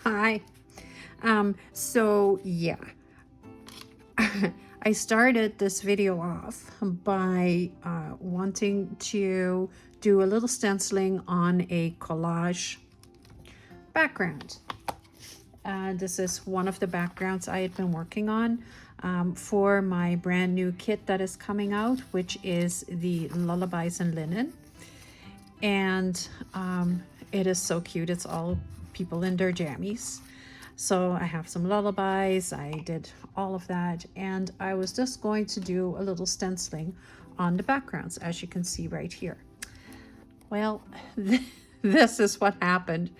Hi. So yeah, I started this video off by wanting to do a little stenciling on a collage background. This is one of the backgrounds I had been working on for my brand new kit that is coming out, which is the Lullabies in Linen. And it is so cute. It's all people in their jammies. So I have some lullabies, I did all of that, and I was just going to do a little stenciling on the backgrounds, as you can see right here. Well, this is what happened.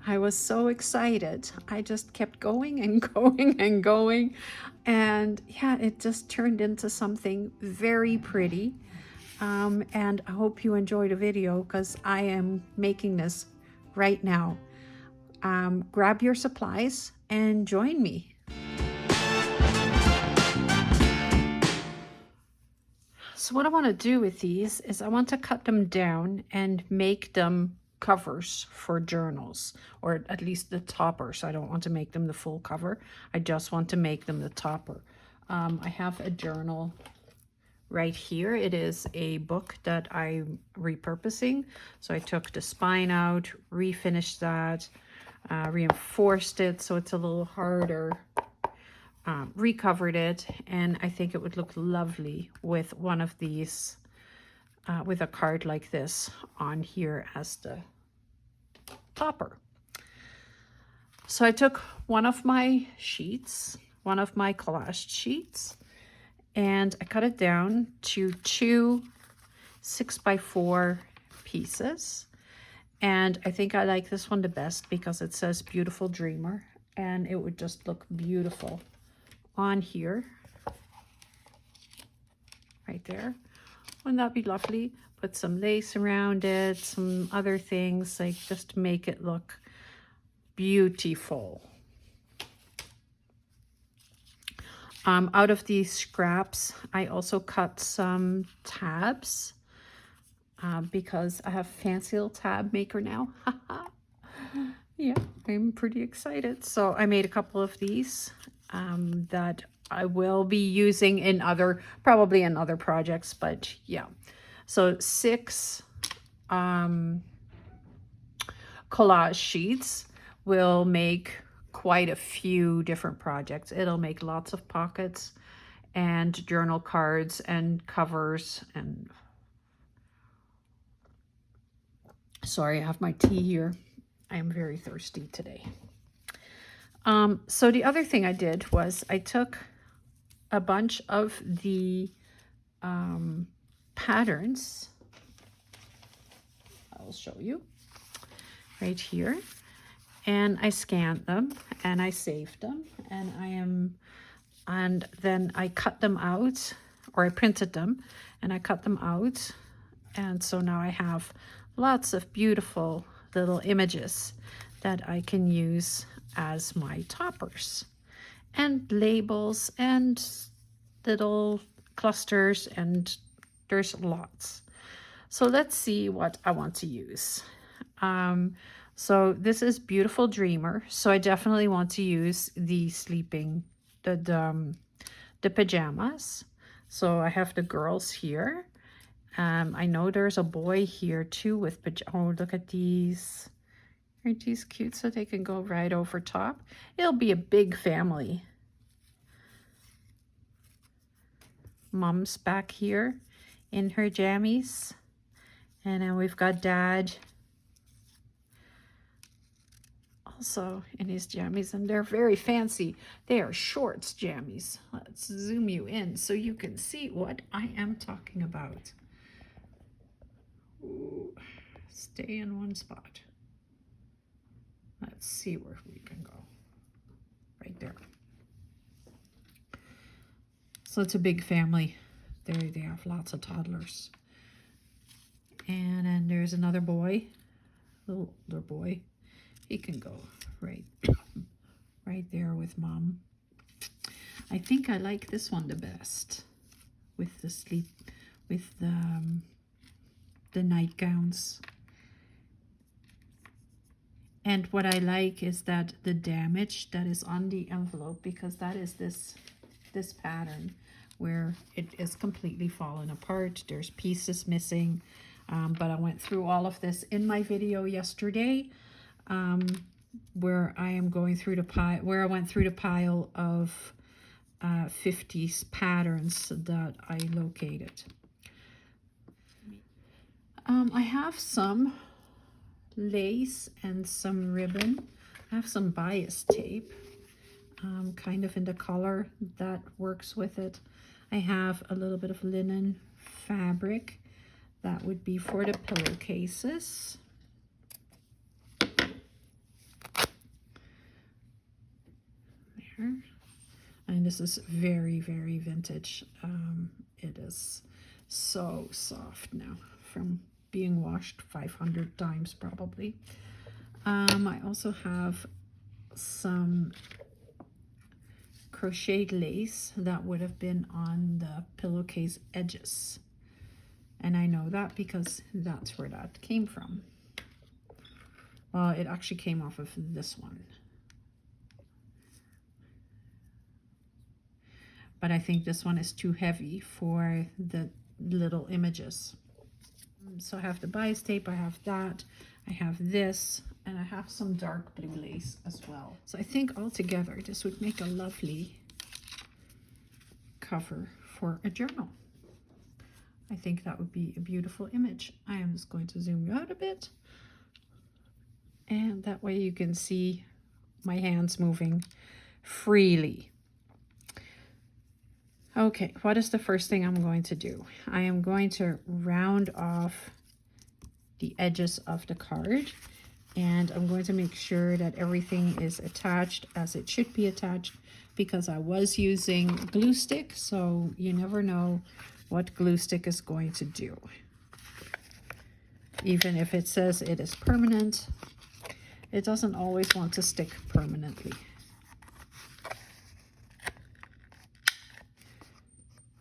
I was so excited. I just kept going and going and going. And yeah, it just turned into something very pretty. And I hope you enjoy the video because I am making this right now. Grab your supplies and join me. So what I want to do with these is I want to cut them down and make them covers for journals, or at least the toppers. I don't want to make them the full cover. I just want to make them the topper. I have a journal right here. It is a book that I'm repurposing. So I took the spine out, refinished that, reinforced it so it's a little harder, recovered it, and I think it would look lovely with one of these, with a card like this on here as the topper. So I took one of my sheets, one of my collaged sheets, and I cut it down to 2 6x4 pieces. And I think I like this one the best because it says Beautiful Dreamer, and it would just look beautiful on here. Right there. Wouldn't that be lovely? Put some lace around it, some other things, like just to make it look beautiful. Out of these scraps, I also cut some tabs because I have a fancy little tab maker now. Yeah, I'm pretty excited. So I made a couple of these that I will be using in probably in other projects, but yeah. So 6 collage sheets will make quite a few different projects. It'll make lots of pockets and journal cards and covers. And sorry, I have my tea here. I am very thirsty today. So the other thing I did was I took a bunch of the patterns. I'll show you right here. And I scanned them and I saved them, and then I cut them out, or I printed them and I cut them out. And so now I have lots of beautiful little images that I can use as my toppers, and labels and little clusters, and there's lots. So let's see what I want to use. So this is Beautiful Dreamer. So I definitely want to use the the pajamas. So I have the girls here. I know there's a boy here too with pajamas. Oh, look at these. Aren't these cute? So they can go right over top. It'll be a big family. Mom's back here in her jammies. And then we've got Dad also in his jammies, and they're very fancy. They are shorts jammies. Let's zoom you in so you can see what I am talking about. Ooh, stay in one spot. Let's see where we can go. Right there. So it's a big family. There they have lots of toddlers. And then there's another boy, little boy. He can go right there with Mom. I think I like this one the best with the nightgowns. And what I like is that the damage that is on the envelope, because that is this pattern where it is completely fallen apart. There's pieces missing, but I went through all of this in my video yesterday, where I went through the pile of 50s patterns that I located. I have some lace and some ribbon. I have some bias tape, kind of in the color that works with it. I have a little bit of linen fabric that would be for the pillowcases. There. And this is very, very vintage. It is so soft now from being washed 500 times probably. I also have some crocheted lace that would have been on the pillowcase edges. And I know that because that's where that came from. Well, it actually came off of this one. But I think this one is too heavy for the little images. So I have the bias tape, I have that, I have this, and I have some dark blue lace as well. So I think altogether this would make a lovely cover for a journal. I think that would be a beautiful image. I am just going to zoom out a bit, and that way you can see my hands moving freely. Okay, what is the first thing I'm going to do? I am going to round off the edges of the card, and I'm going to make sure that everything is attached as it should be attached, because I was using glue stick, so you never know what glue stick is going to do. Even if it says it is permanent, it doesn't always want to stick permanently.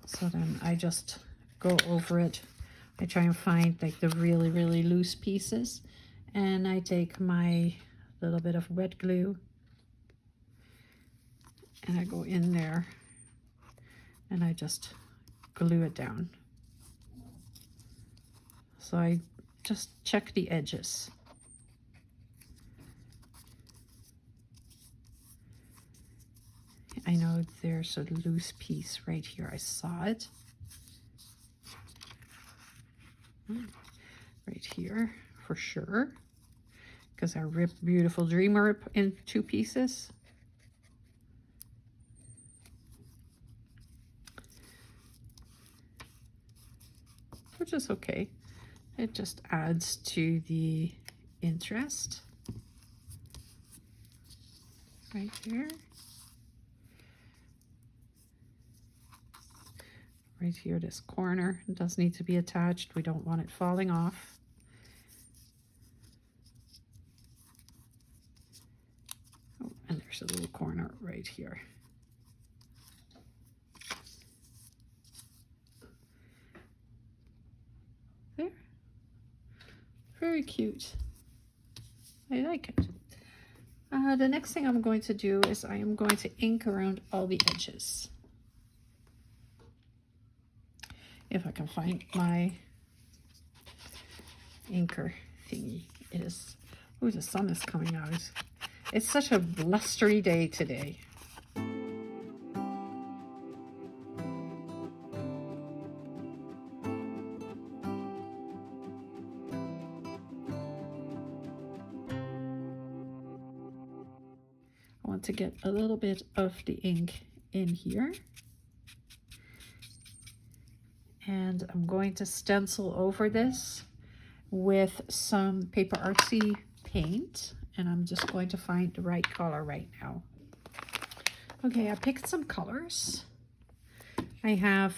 So then I just go over it. I try and find like the really, really loose pieces, and I take my little bit of wet glue and I go in there and I just glue it down. So I just check the edges. I know there's a loose piece right here. I saw it. Right here for sure. Because I ripped Beautiful Dreamer in 2 pieces. Which is okay. It just adds to the interest. Right there. Right here, this corner, it does need to be attached. We don't want it falling off. Oh, and there's a little corner right here. There. Very cute. I like it. The next thing I'm going to do is I am going to ink around all the edges. If I can find my inker thingy. It is, oh, the sun is coming out. It's such a blustery day today. I want to get a little bit of the ink in here. And I'm going to stencil over this with some Paper Artsy paint, and I'm just going to find the right color right now. Okay, I picked some colors. I have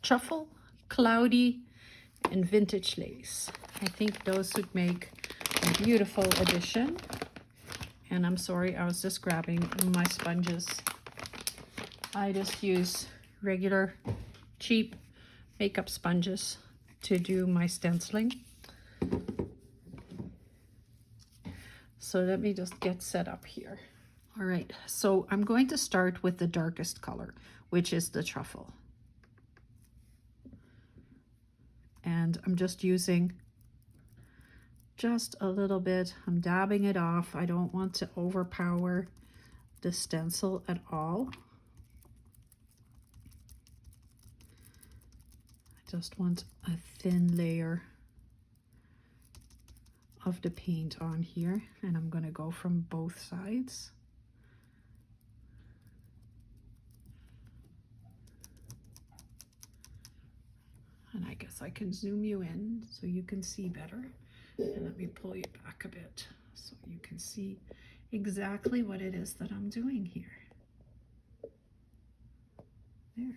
Truffle, Cloudy, and Vintage Lace. I think those would make a beautiful addition. And I'm sorry, I was just grabbing my sponges. I just use regular, cheap makeup sponges to do my stenciling. So let me just get set up here. All right, so I'm going to start with the darkest color, which is the truffle. And I'm just using just a little bit. I'm dabbing it off. I don't want to overpower the stencil at all. I just want a thin layer of the paint on here, and I'm going to go from both sides. And I guess I can zoom you in so you can see better. And let me pull you back a bit so you can see exactly what it is that I'm doing here. There.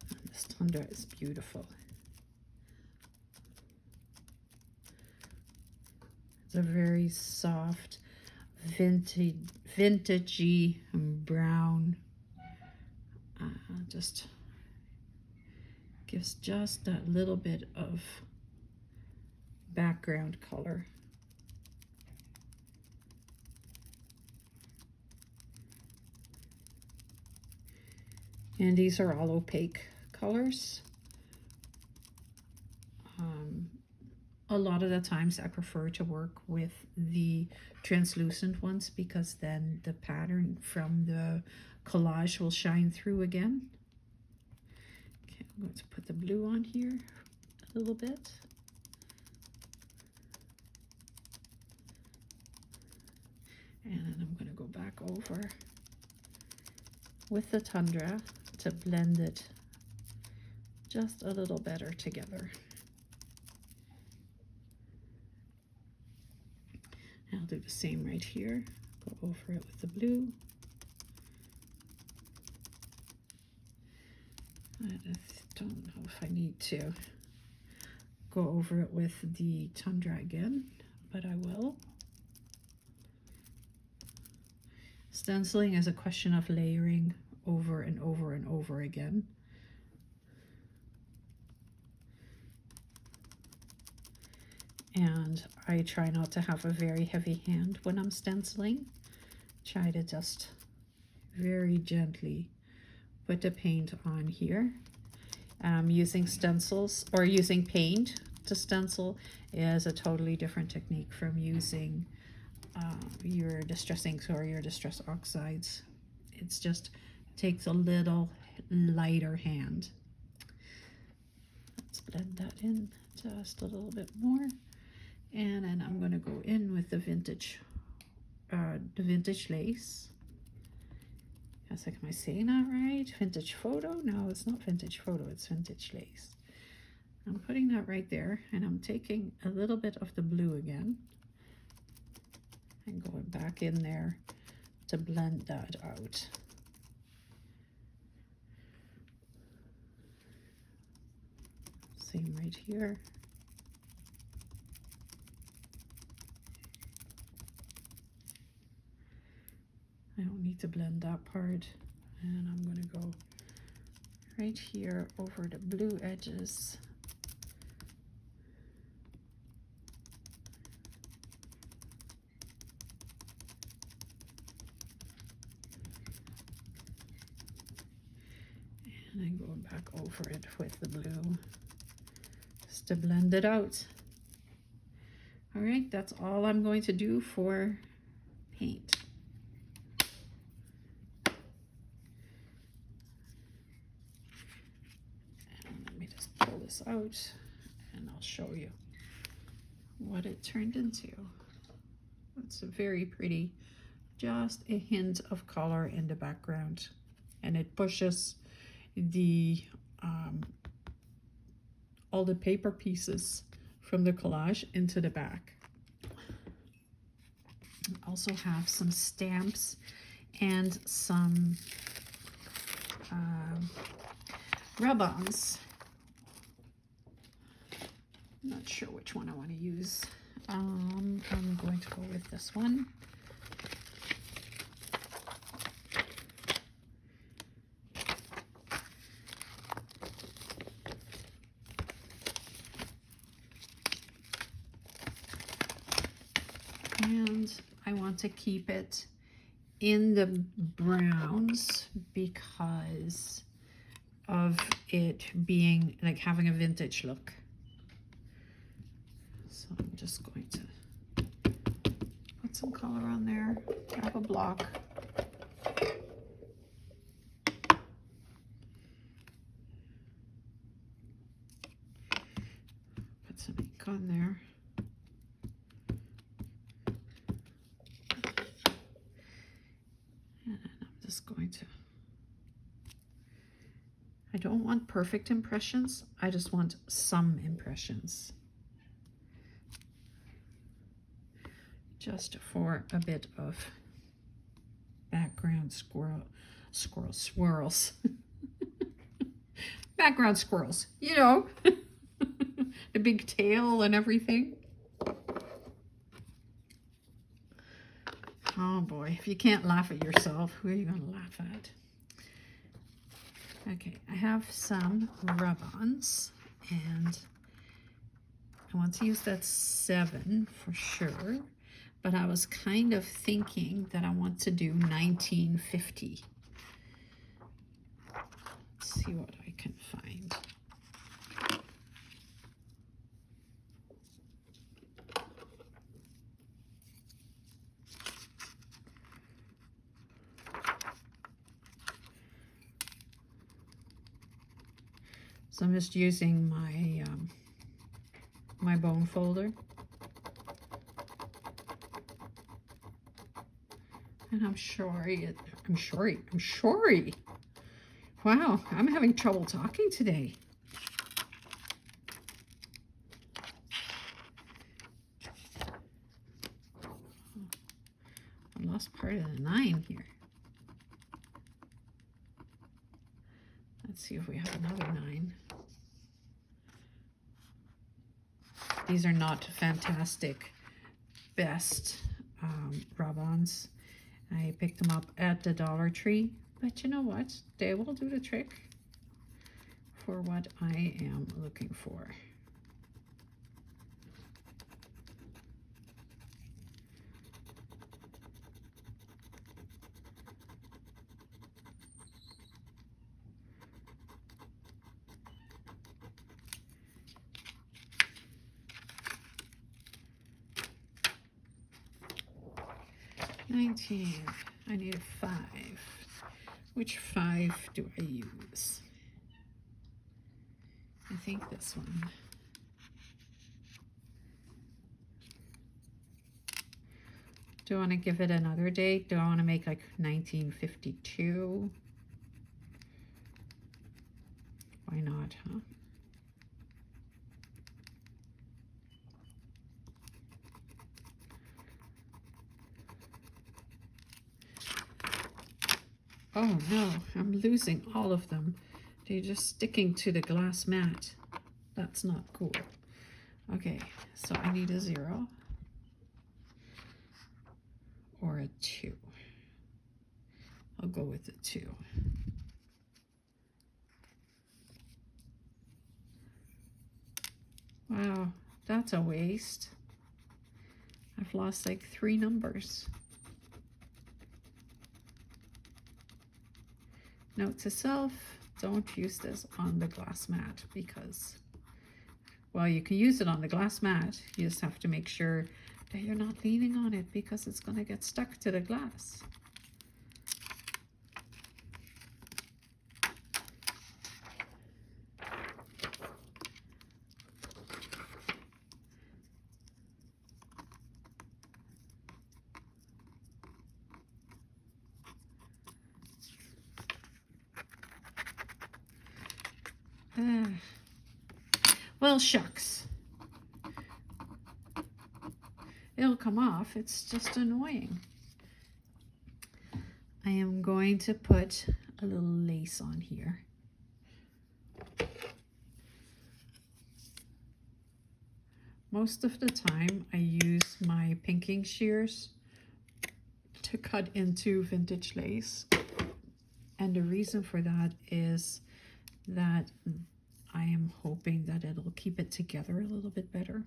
And this tundra is beautiful. It's a very soft, vintagey brown. Just gives just that little bit of background color. And these are all opaque colors. A lot of the times I prefer to work with the translucent ones because then the pattern from the collage will shine through again. Okay, I'm going to put the blue on here a little bit. And then I'm going to go back over with the tundra to blend it just a little better together. I'll do the same right here. Go over it with the blue. I don't know if I need to go over it with the tundra again, but I will. Stenciling is a question of layering over and over and over again. And I try not to have a very heavy hand when I'm stenciling. Try to just very gently put the paint on here. Using stencils or using paint to stencil is a totally different technique from using your distress inks or your distress oxides. It's just takes a little lighter hand. Let's blend that in just a little bit more. And then I'm going to go in with the vintage lace. I was like, am I saying that right? Vintage photo? No, it's not vintage photo, it's vintage lace. I'm putting that right there, and I'm taking a little bit of the blue again and going back in there to blend that out. Same right here. I don't need to blend that part, and I'm going to go right here over the blue edges. And then going back over it with the blue just to blend it out. All right, that's all I'm going to do for paint. This out and I'll show you what it turned into. It's very pretty, just a hint of color in the background, and it pushes the all the paper pieces from the collage into the back. I also have some stamps and some rub-ons. Not sure which one I want to use. I'm going to go with this one. And I want to keep it in the browns because of it being like having a vintage look. So I'm just going to put some color on there. Grab a block. Put some ink on there. And I'm just going to, I don't want perfect impressions. I just want some impressions. Just for a bit of background swirls. Background squirrels, you know, the big tail and everything. Oh boy, if you can't laugh at yourself, who are you going to laugh at? Okay, I have some rub-ons, and I want to use that 7 for sure, but I was kind of thinking that I want to do 1950. Let's see what I can find. So I'm just using my my bone folder, and I'm sorry. Wow, I'm having trouble talking today. I lost part of the 9 here. Let's see if we have another 9. These are not fantastic best rub-ons. I picked them up at the Dollar Tree, but you know what? They will do the trick for what I am looking for. I need a 5. Which 5 do I use? I think this one. Do I want to give it another date? Do I want to make like 1952? Why not, huh? Oh no, I'm losing all of them. They're just sticking to the glass mat. That's not cool. Okay, so I need a 0 or a 2. I'll go with the 2. Wow, that's a waste. I've lost like 3 numbers. Note to self, don't use this on the glass mat because, well, you can use it on the glass mat. You just have to make sure that you're not leaning on it because it's going to get stuck to the glass. Well, shucks. It'll come off. It's just annoying. I am going to put a little lace on here. Most of the time, I use my pinking shears to cut into vintage lace. And the reason for that is that I am hoping that it'll keep it together a little bit better.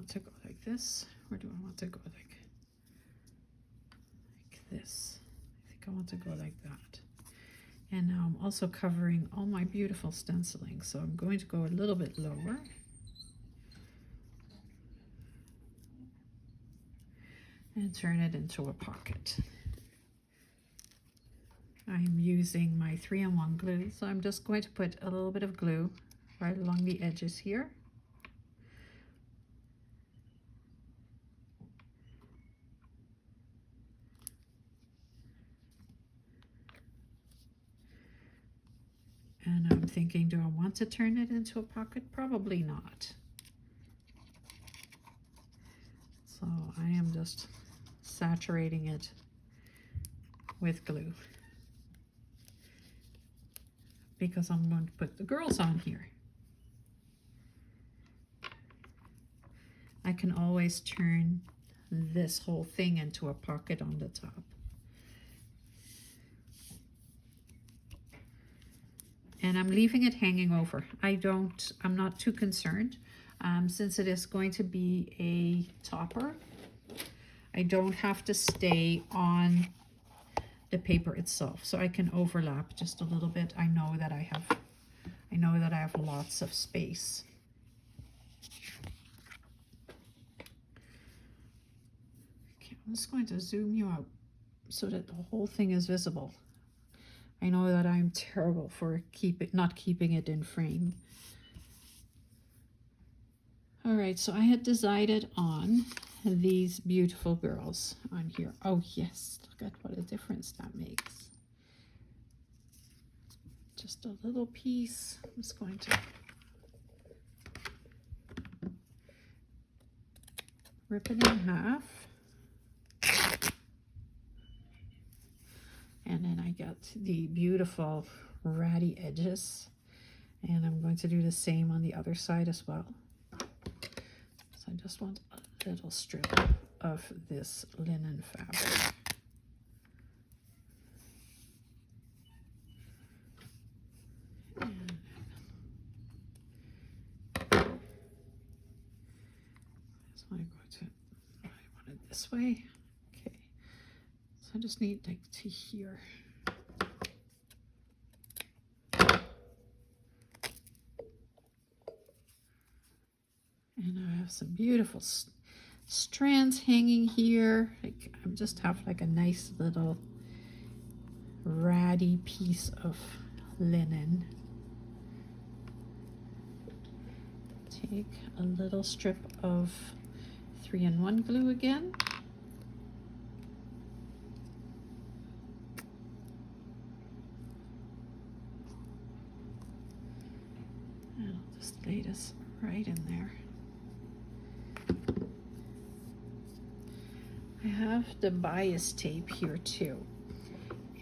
want to go like this, or do I want to go like this? I think I want to go like that. And now I'm also covering all my beautiful stenciling, so I'm going to go a little bit lower. And turn it into a pocket. I am using my 3-in-1 glue, so I'm just going to put a little bit of glue right along the edges here. And I'm thinking, do I want to turn it into a pocket? Probably not. So I am just saturating it with glue because I'm going to put the girls on here. I can always turn this whole thing into a pocket on the top. And I'm leaving it hanging over. I'm not too concerned. Since it is going to be a topper, I don't have to stay on the paper itself, so I can overlap just a little bit. I know that I have lots of space. Okay, I'm just going to zoom you out so that the whole thing is visible. I know that I'm terrible for not keeping it in frame. All right, so I had decided on these beautiful girls on here. Oh yes, look at what a difference that makes. Just a little piece. I'm just going to rip it in half. And then I got the beautiful ratty edges. And I'm going to do the same on the other side as well. So I just want a little strip of this linen fabric. And so I want it this way. Okay. So I just need like to here. And I have some beautiful strands hanging here. Like I just have like a nice little ratty piece of linen. Take a little strip of 3-in-1 glue again. And I'll just lay this right in there. I have the bias tape here too.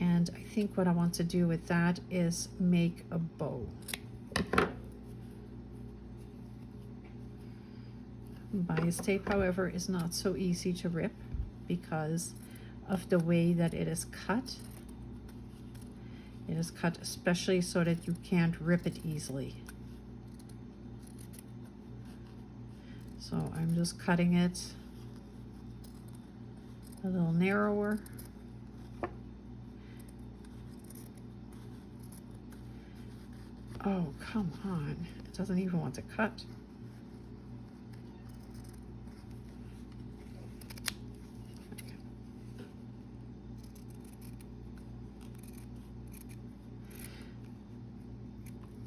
And I think what I want to do with that is make a bow. Bias tape, however, is not so easy to rip because of the way that it is cut. It is cut especially so that you can't rip it easily. So I'm just cutting it a little narrower. Oh, come on. It doesn't even want to cut. Okay.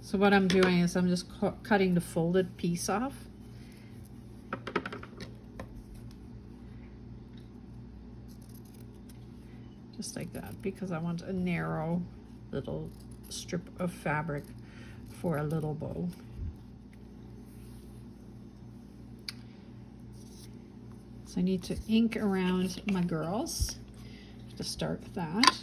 So what I'm doing is I'm just cutting the folded piece off. Just like that, because I want a narrow little strip of fabric for a little bow. So I need to ink around my girls to start with that.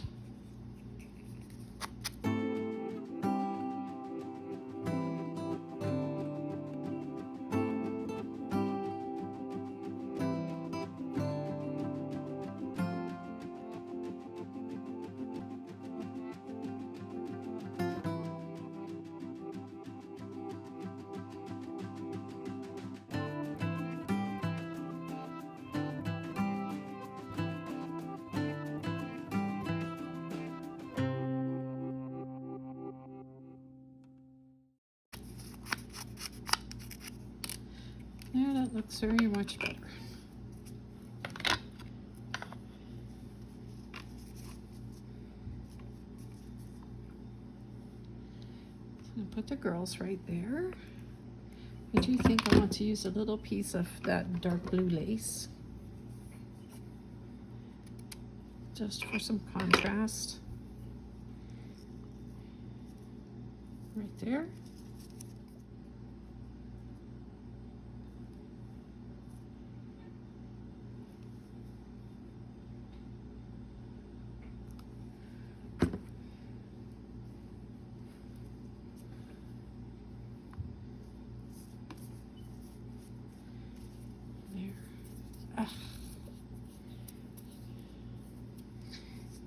That looks very much better. I'm gonna put the girls right there. I do think I want to use a little piece of that dark blue lace, just for some contrast. Right there.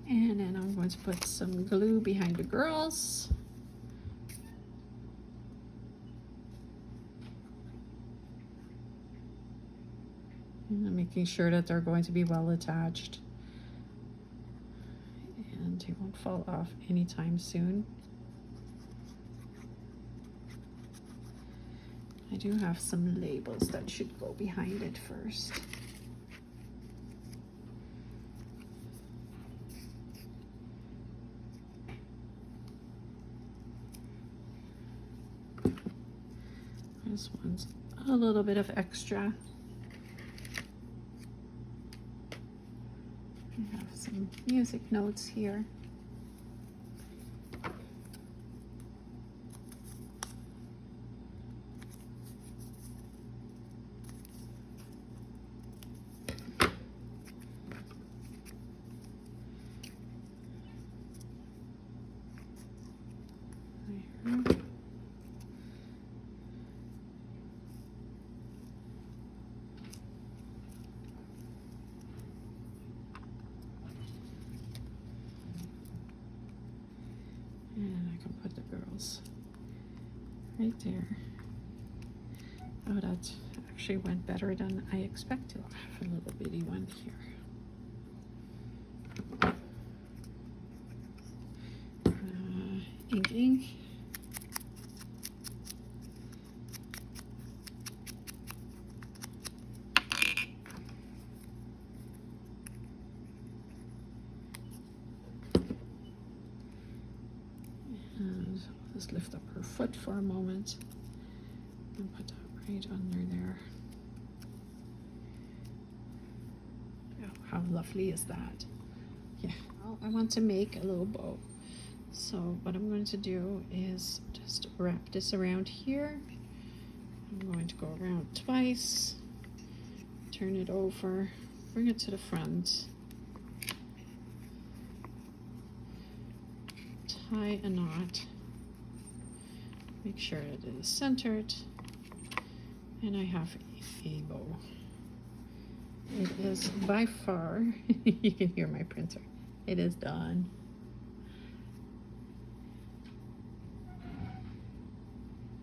And then I'm going to put some glue behind the girls. And I'm making sure that they're going to be well attached. And they won't fall off anytime soon. I do have some labels that should go behind it first. This one's a little bit of extra. I have some music notes here. And I can put the girls right there. Oh, that actually went better than I expected. I have a little bitty one here. Ink. And I'll just lift up her foot for a moment and put that right under there. Oh, how lovely is that? Yeah, well, I want to make a little bow. So what I'm going to do is just wrap this around here. I'm going to go around twice, turn it over, bring it to the front, tie a knot, make sure that it is centered, and I have a bow. It is by far, you can hear my printer, it is done.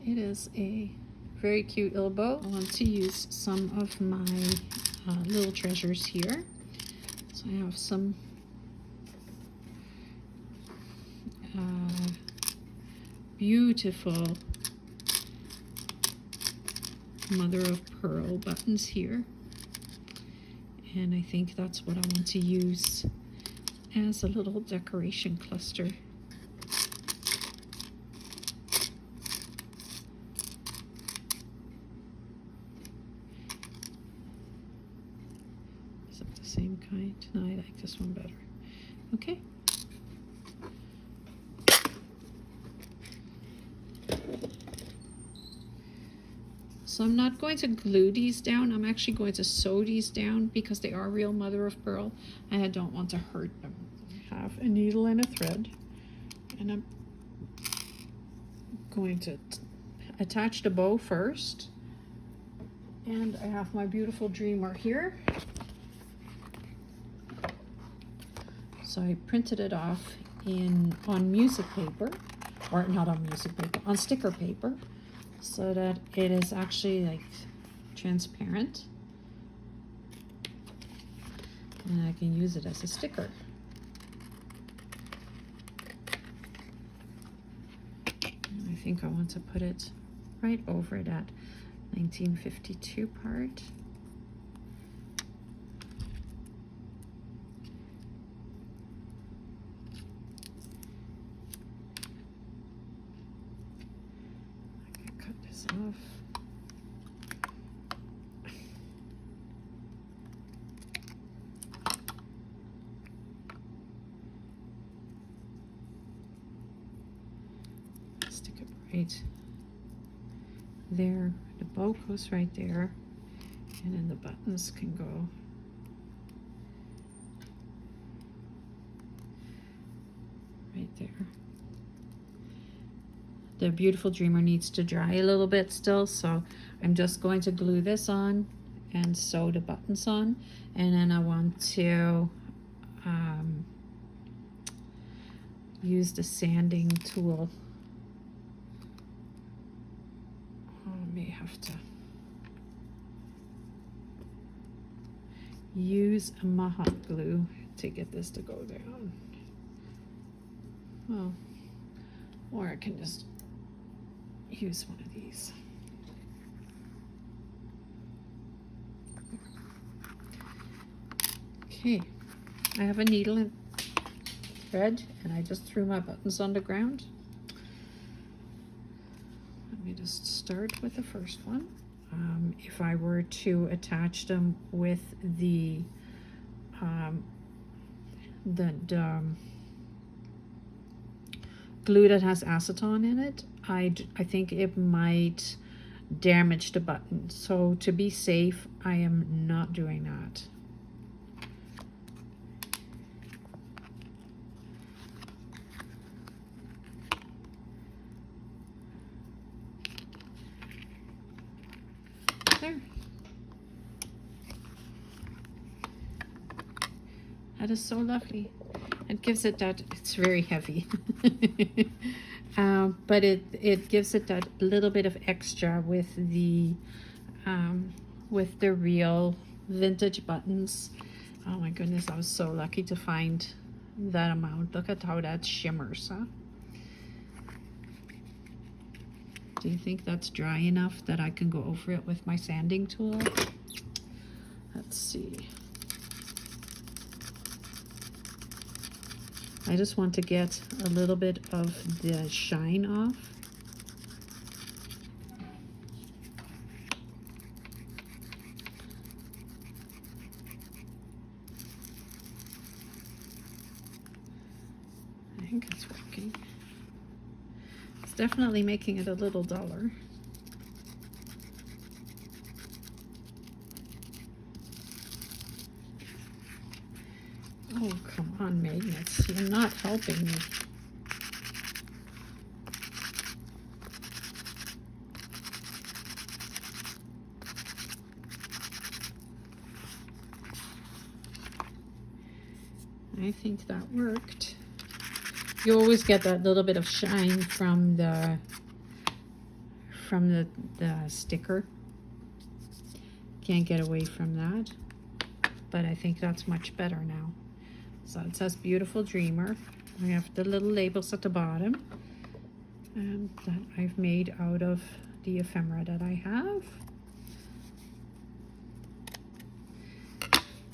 It is a very cute little bow. I want to use some of my little treasures here. So I have some beautiful mother of pearl buttons here. And I think that's what I want to use as a little decoration cluster. Same kind. No, I like this one better. Okay. So I'm not going to glue these down. I'm actually going to sew these down because they are real mother of pearl and I don't want to hurt them. I have a needle and a thread and I'm going to attach the bow first. And I have my beautiful dreamer here. So I printed it off on music paper, or not on music paper, on sticker paper, so that it is actually like transparent. And I can use it as a sticker. And I think I want to put it right over that 1952 part. I can cut this off. Stick it right there. The bow goes right there, and then the buttons can go right there. The Beautiful Dreamer needs to dry a little bit still, so I'm just going to glue this on and sew the buttons on, and then I want to use the sanding tool. I may have to use a hot glue to get this to go down. Well, or I can just use one of these. Okay, I have a needle and thread, and I just threw my buttons on the ground. Let me just start with the first one. If I were to attach them with the glue that has acetone in it, I think it might damage the button. So to be safe, I am not doing that. There. That is so lovely. It gives it that, it's very heavy, but it gives it that little bit of extra with the real vintage buttons. Oh my goodness, I was so lucky to find that amount. Look at how that shimmers, huh? Do you think that's dry enough that I can go over it with my sanding tool? Let's see. I just want to get a little bit of the shine off. I think it's working. It's definitely making it a little duller. Oh, come on, magnets. You're not helping me. I think that worked. You always get that little bit of shine from the sticker. Can't get away from that. But I think that's much better now. So it says Beautiful Dreamer. I have the little labels at the bottom, and that I've made out of the ephemera that I have.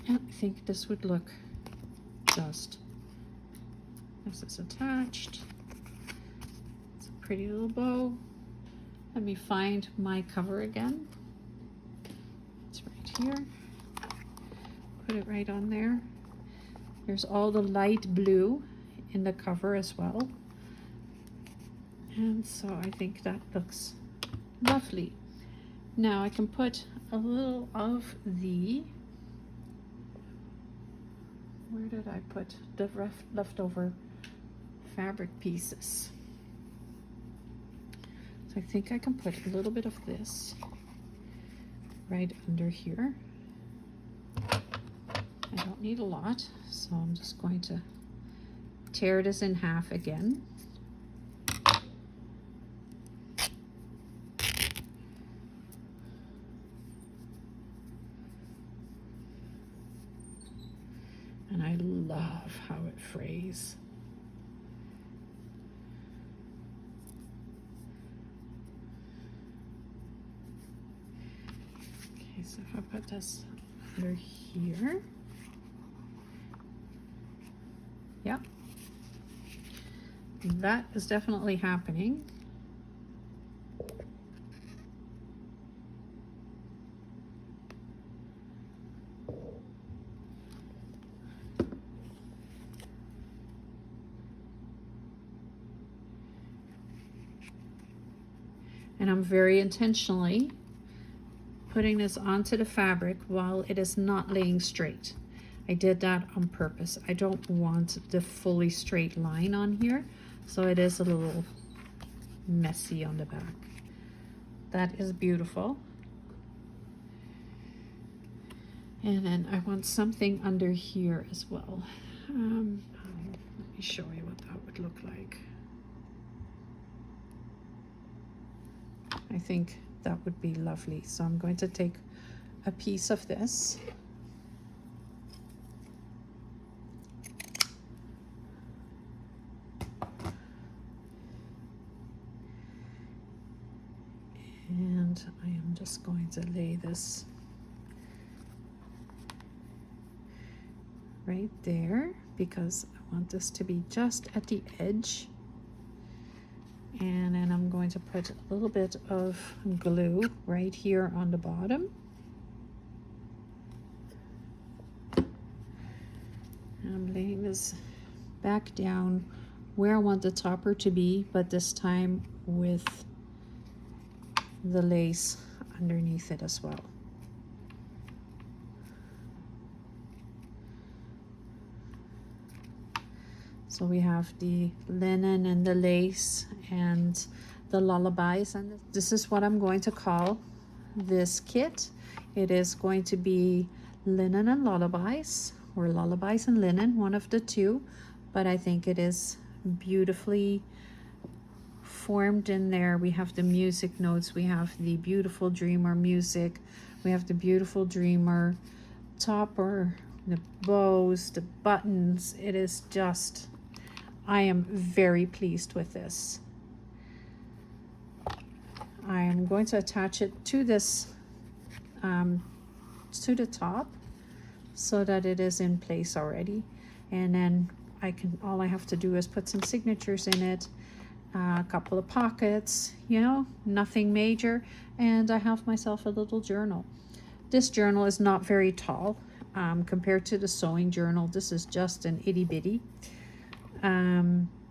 And I think this would look just. This is attached. It's a pretty little bow. Let me find my cover again. It's right here. Put it right on there. There's all the light blue in the cover as well. And so I think that looks lovely. Now I can put a little of the, where did I put the leftover fabric pieces? So I think I can put a little bit of this right under here. I don't need a lot, so I'm just going to tear this in half again. And I love how it frays. so if I put this under here, yeah, that is definitely happening. And I'm very intentionally putting this onto the fabric while it is not laying straight. I did that on purpose. I don't want the fully straight line on here, so it is a little messy on the back. That is beautiful. And then I want something under here as well. Let me show you what that would look like. I think that would be lovely. So I'm going to take a piece of this. And I am just going to lay this right there because I want this to be just at the edge. And then I'm going to put a little bit of glue right here on the bottom. And I'm laying this back down where I want the topper to be, but this time with the lace underneath it as well. So we have the linen and the lace and the lullabies, and this is what I'm going to call this kit. It is going to be linen and lullabies, or lullabies and linen, one of the two, but I think it is beautifully formed in there. We have the music notes, we have the beautiful dreamer music, we have the beautiful dreamer topper, the bows, the buttons. It is just, I am very pleased with this. I am going to attach it to this, to the top, so that it is in place already. And then all I have to do is put some signatures in it, a couple of pockets, you know, nothing major. And I have myself a little journal. This journal is not very tall compared to the sewing journal. This is just an itty bitty.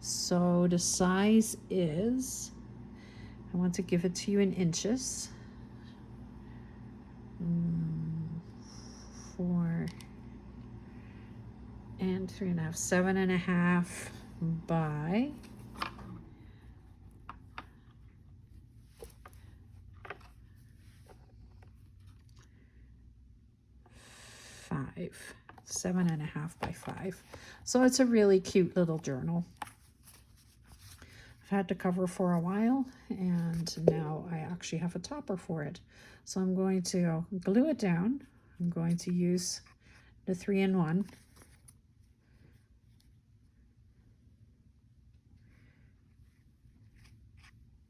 So the size is, I want to give it to you in inches. 4 and 3.5, 7.5 by 5, 7.5 by 5. So it's a really cute little journal. I've had the cover for a while, and now I actually have a topper for it. So I'm going to glue it down. I'm going to use the 3-in-1.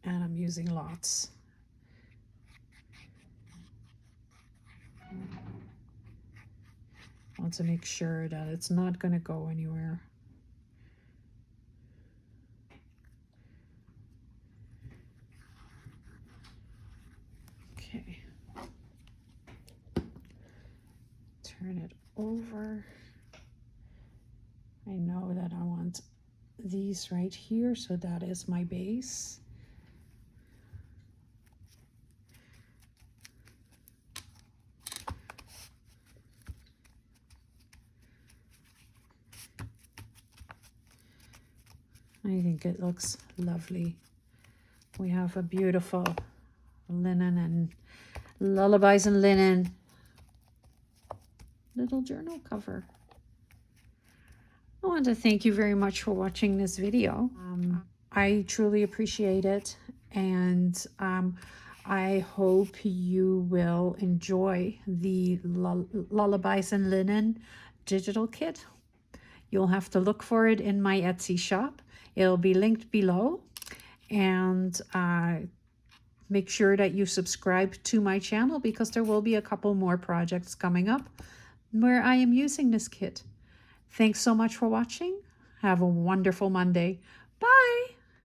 And I'm using lots. I want to make sure that it's not going to go anywhere. Okay. Turn it over. I know that I want these right here, so that is my base. I think it looks lovely. We have a beautiful linen and lullabies and linen little journal cover. I want to thank you very much for watching this video. I truly appreciate it, and I hope you will enjoy the Lullabies and Linen digital kit. You'll have to look for it in my Etsy shop. It'll be linked below, and Make sure that you subscribe to my channel because there will be a couple more projects coming up where I am using this kit. Thanks so much for watching. Have a wonderful Monday. Bye!